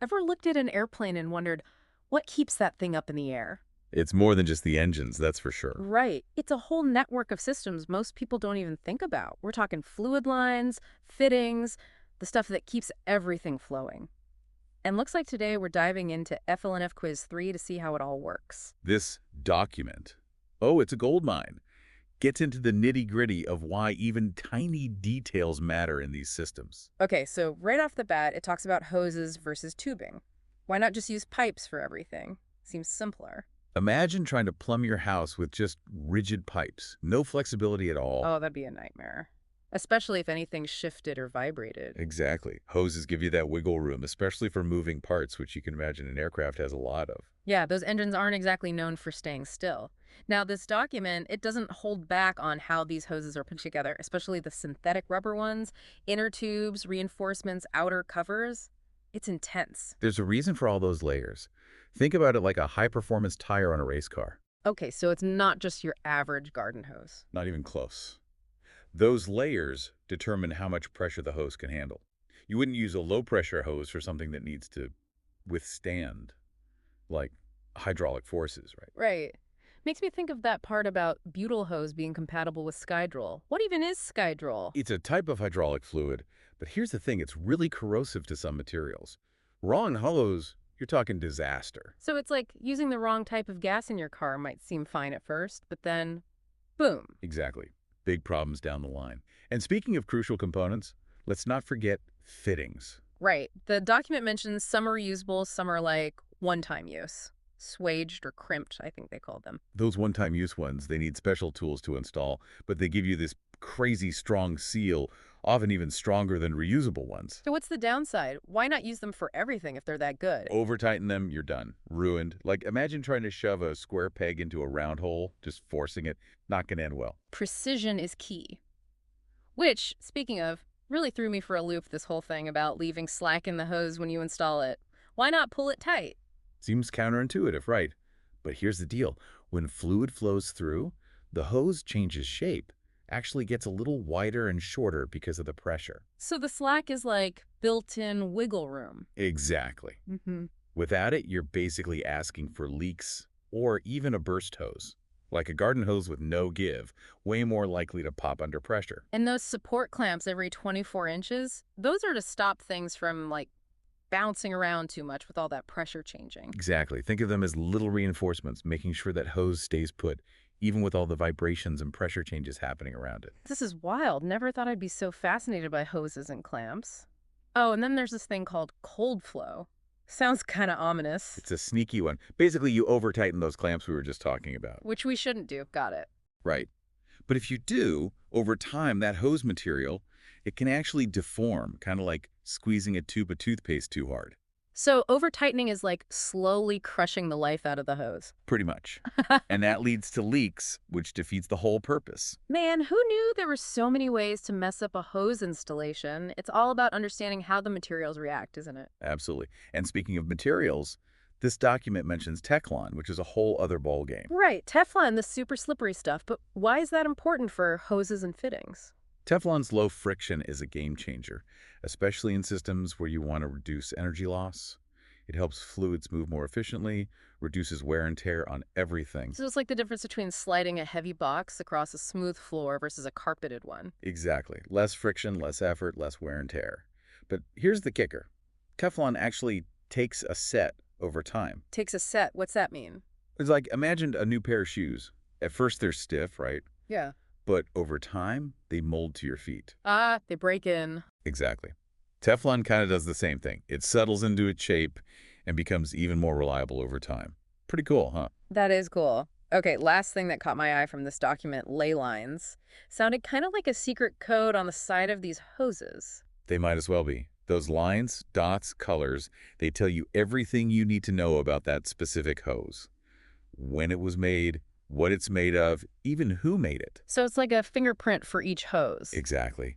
Ever looked at an airplane and wondered, what keeps that thing up in the air? It's more than just the engines, that's for sure. Right. It's a whole network of systems most people don't even think about. We're talking fluid lines, fittings, the stuff that keeps everything flowing. And looks like today we're diving into FLNF Quiz 3 to see how it all works. This document, oh, it's a gold mine, gets into the nitty-gritty of why even tiny details matter in these systems. Okay, so right off the bat, it talks about hoses versus tubing. Why not just use pipes for everything? Seems simpler. Imagine trying to plumb your house with just rigid pipes, no flexibility at all. Oh, that'd be a nightmare. Especially if anything shifted or vibrated. Exactly. Hoses give you that wiggle room, especially for moving parts, which you can imagine an aircraft has a lot of. Yeah, those engines aren't exactly known for staying still. Now, this document, it doesn't hold back on how these hoses are put together, especially the synthetic rubber ones, inner tubes, reinforcements, outer covers. It's intense. There's a reason for all those layers. Think about it like a high-performance tire on a race car. Okay, so it's not just your average garden hose. Not even close. Those layers determine how much pressure the hose can handle. You wouldn't use a low-pressure hose for something that needs to withstand, like hydraulic forces, right? Right. Makes me think of that part about butyl hose being compatible with Skydroll. What even is Skydroll? It's a type of hydraulic fluid, but here's the thing, it's really corrosive to some materials. Wrong hose, you're talking disaster. So it's like using the wrong type of gas in your car might seem fine at first, but then, boom. Exactly. Big problems down the line. And speaking of crucial components, let's not forget fittings. Right. The document mentions some are reusable, some are like one-time use. Swaged or crimped, I think they call them. Those one-time use ones, they need special tools to install, but they give you this crazy strong seal, often even stronger than reusable ones. So what's the downside? Why not use them for everything if they're that good? Over-tighten them, you're done. Ruined. Like, imagine trying to shove a square peg into a round hole, just forcing it. Not gonna end well. Precision is key. Which, speaking of, really threw me for a loop, this whole thing about leaving slack in the hose when you install it. Why not pull it tight? Seems counterintuitive, right? But here's the deal. When fluid flows through, the hose changes shape, actually gets a little wider and shorter because of the pressure. So the slack is like built-in wiggle room. Exactly. Mm-hmm. Without it, you're basically asking for leaks or even a burst hose. Like a garden hose with no give, way more likely to pop under pressure. And those support clamps every 24 inches, those are to stop things from, like, bouncing around too much with all that pressure changing. Exactly. Think of them as little reinforcements, making sure that hose stays put, even with all the vibrations and pressure changes happening around it. This is wild. Never thought I'd be so fascinated by hoses and clamps. Oh, and then there's this thing called cold flow. Sounds kind of ominous. It's a sneaky one. Basically, you over-tighten those clamps we were just talking about. Which we shouldn't do. Got it. Right. But if you do, over time, that hose material, it can actually deform, kind of like squeezing a tube of toothpaste too hard. So over-tightening is like slowly crushing the life out of the hose. Pretty much. And that leads to leaks, which defeats the whole purpose. Man, who knew there were so many ways to mess up a hose installation? It's all about understanding how the materials react, isn't it? Absolutely. And speaking of materials, this document mentions Teflon, which is a whole other ballgame. Right, Teflon, the super slippery stuff. But why is that important for hoses and fittings? Teflon's low friction is a game changer, especially in systems where you want to reduce energy loss. It helps fluids move more efficiently, reduces wear and tear on everything. So it's like the difference between sliding a heavy box across a smooth floor versus a carpeted one. Exactly. Less friction, less effort, less wear and tear. But here's the kicker. Teflon actually takes a set over time. Takes a set. What's that mean? It's like, imagine a new pair of shoes. At first they're stiff, right? Yeah. But over time, they mold to your feet. Ah, they break in. Exactly. Teflon kind of does the same thing. It settles into its shape and becomes even more reliable over time. Pretty cool, huh? That is cool. Okay, last thing that caught my eye from this document, ley lines. Sounded kind of like a secret code on the side of these hoses. They might as well be. Those lines, dots, colors, they tell you everything you need to know about that specific hose. When it was made, what it's made of, even who made it. So it's like a fingerprint for each hose. Exactly.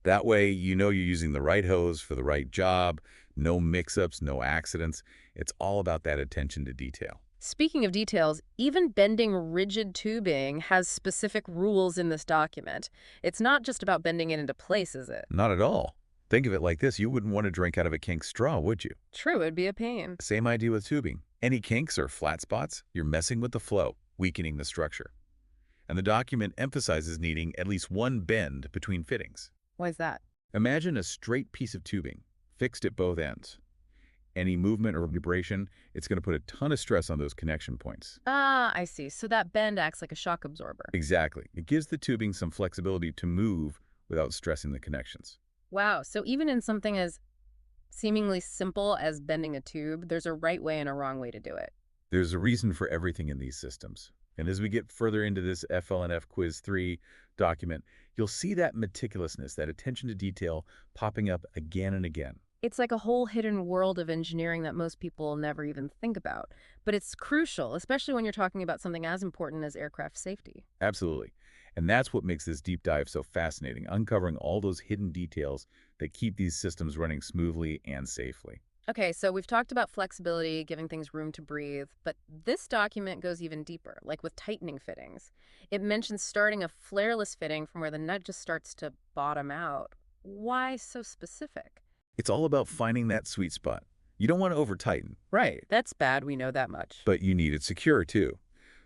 That way, you know you're using the right hose for the right job, no mix-ups, no accidents. It's all about that attention to detail. Speaking of details, even bending rigid tubing has specific rules in this document. It's not just about bending it into place, is it? Not at all. Think of it like this. You wouldn't want to drink out of a kink straw, would you? True, it'd be a pain. Same idea with tubing. Any kinks or flat spots, you're messing with the flow, weakening the structure. And the document emphasizes needing at least one bend between fittings. Why is that? Imagine a straight piece of tubing, fixed at both ends. Any movement or vibration, it's going to put a ton of stress on those connection points. Ah, I see. So that bend acts like a shock absorber. Exactly. It gives the tubing some flexibility to move without stressing the connections. Wow. So even in something as seemingly simple as bending a tube, there's a right way and a wrong way to do it. There's a reason for everything in these systems. And as we get further into this FLNF Quiz 3 document, you'll see that meticulousness, that attention to detail popping up again and again. It's like a whole hidden world of engineering that most people never even think about. But it's crucial, especially when you're talking about something as important as aircraft safety. Absolutely. And that's what makes this deep dive so fascinating, uncovering all those hidden details that keep these systems running smoothly and safely. Okay, so we've talked about flexibility, giving things room to breathe, but this document goes even deeper, like with tightening fittings. It mentions starting a flareless fitting from where the nut just starts to bottom out. Why so specific? It's all about finding that sweet spot. You don't want to over-tighten, right? That's bad, we know that much. But you need it secure, too.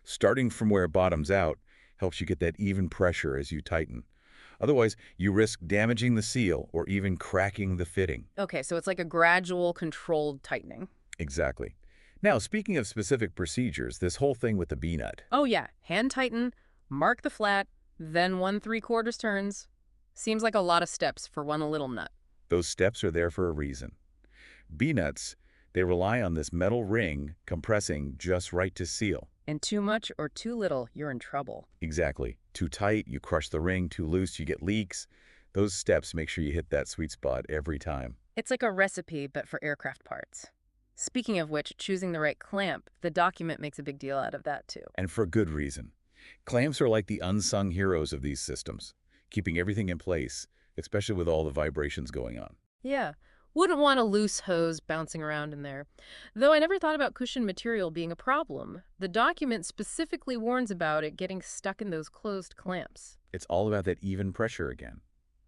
Starting from where it bottoms out helps you get that even pressure as you tighten. Otherwise, you risk damaging the seal or even cracking the fitting. Okay, so it's like a gradual, controlled tightening. Exactly. Now, speaking of specific procedures, this whole thing with the B-nut. Oh yeah, hand tighten, mark the flat, then 1/3 turns. Seems like a lot of steps for one little nut. Those steps are there for a reason. B-nuts, they rely on this metal ring compressing just right to seal. And too much or too little, you're in trouble. Exactly. Too tight, you crush the ring. Too loose, you get leaks. Those steps make sure you hit that sweet spot every time. It's like a recipe, but for aircraft parts. Speaking of which, choosing the right clamp, the document makes a big deal out of that too. And for good reason. Clamps are like the unsung heroes of these systems, keeping everything in place, especially with all the vibrations going on. Yeah, wouldn't want a loose hose bouncing around in there. Though I never thought about cushion material being a problem. The document specifically warns about it getting stuck in those closed clamps. It's all about that even pressure again.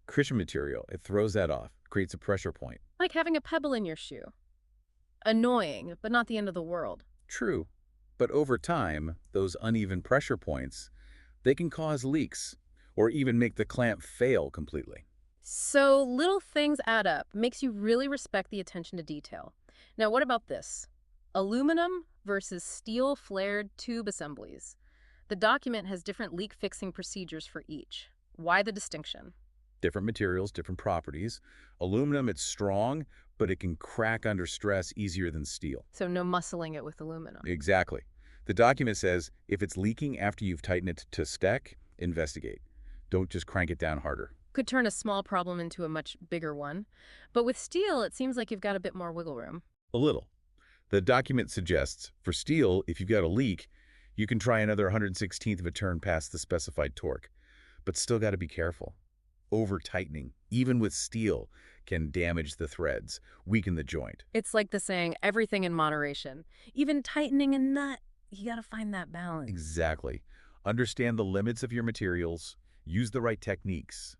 Cushion material, it throws that off, creates a pressure point. Like having a pebble in your shoe. Annoying, but not the end of the world. True. But over time, those uneven pressure points, they can cause leaks or even make the clamp fail completely. So little things add up. Makes you really respect the attention to detail. Now, what about this? Aluminum versus steel flared tube assemblies. The document has different leak fixing procedures for each. Why the distinction? Different materials, different properties. Aluminum, it's strong, but it can crack under stress easier than steel. So no muscling it with aluminum. Exactly. The document says if it's leaking after you've tightened it to spec, investigate. Don't just crank it down harder. Could turn a small problem into a much bigger one. But with steel, it seems like you've got a bit more wiggle room. A little. The document suggests for steel, if you've got a leak, you can try another 116th of a turn past the specified torque. But still got to be careful. Over-tightening, even with steel, can damage the threads, weaken the joint. It's like the saying, everything in moderation. Even tightening a nut, you gotta find that balance. Exactly. Understand the limits of your materials. Use the right techniques.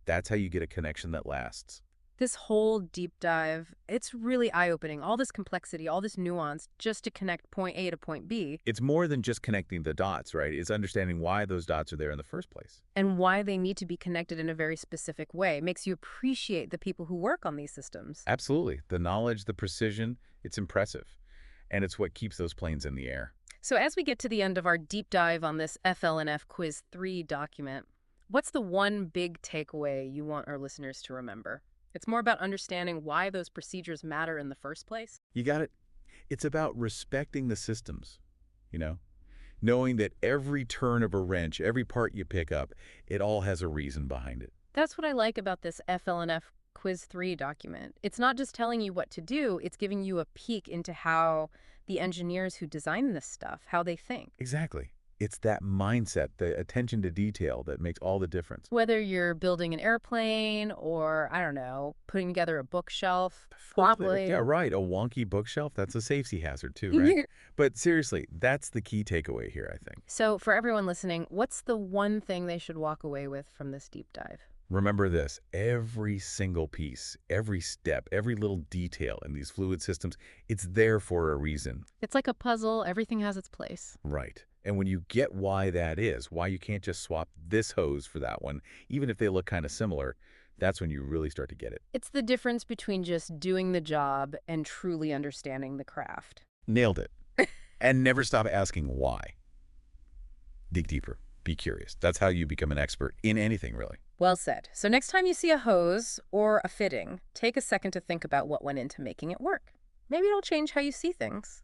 That's how you get a connection that lasts. This whole deep dive, it's really eye-opening. All this complexity, all this nuance, just to connect point A to point B. It's more than just connecting the dots, right? It's understanding why those dots are there in the first place. And why they need to be connected in a very specific way. It makes you appreciate the people who work on these systems. Absolutely. The knowledge, the precision, it's impressive. And it's what keeps those planes in the air. So as we get to the end of our deep dive on this FLNF Quiz 3 document, what's the one big takeaway you want our listeners to remember? It's more about understanding why those procedures matter in the first place. You got it? It's about respecting the systems, knowing that every turn of a wrench, every part you pick up, it all has a reason behind it. That's what I like about this FLNF Quiz 3 document. It's not just telling you what to do, it's giving you a peek into how the engineers who design this stuff, how they think. Exactly. It's that mindset, the attention to detail that makes all the difference. Whether you're building an airplane or, I don't know, putting together a bookshelf. Probably. Yeah, right. A wonky bookshelf, that's a safety hazard too, right? But seriously, that's the key takeaway here, I think. So for everyone listening, what's the one thing they should walk away with from this deep dive? Remember this, every single piece, every step, every little detail in these fluid systems, it's there for a reason. It's like a puzzle. Everything has its place. Right. And when you get why that is, why you can't just swap this hose for that one, even if they look kind of similar, that's when you really start to get it. It's the difference between just doing the job and truly understanding the craft. Nailed it. And never stop asking why. Dig deeper. Be curious. That's how you become an expert in anything, really. Well said. So next time you see a hose or a fitting, take a second to think about what went into making it work. Maybe it'll change how you see things.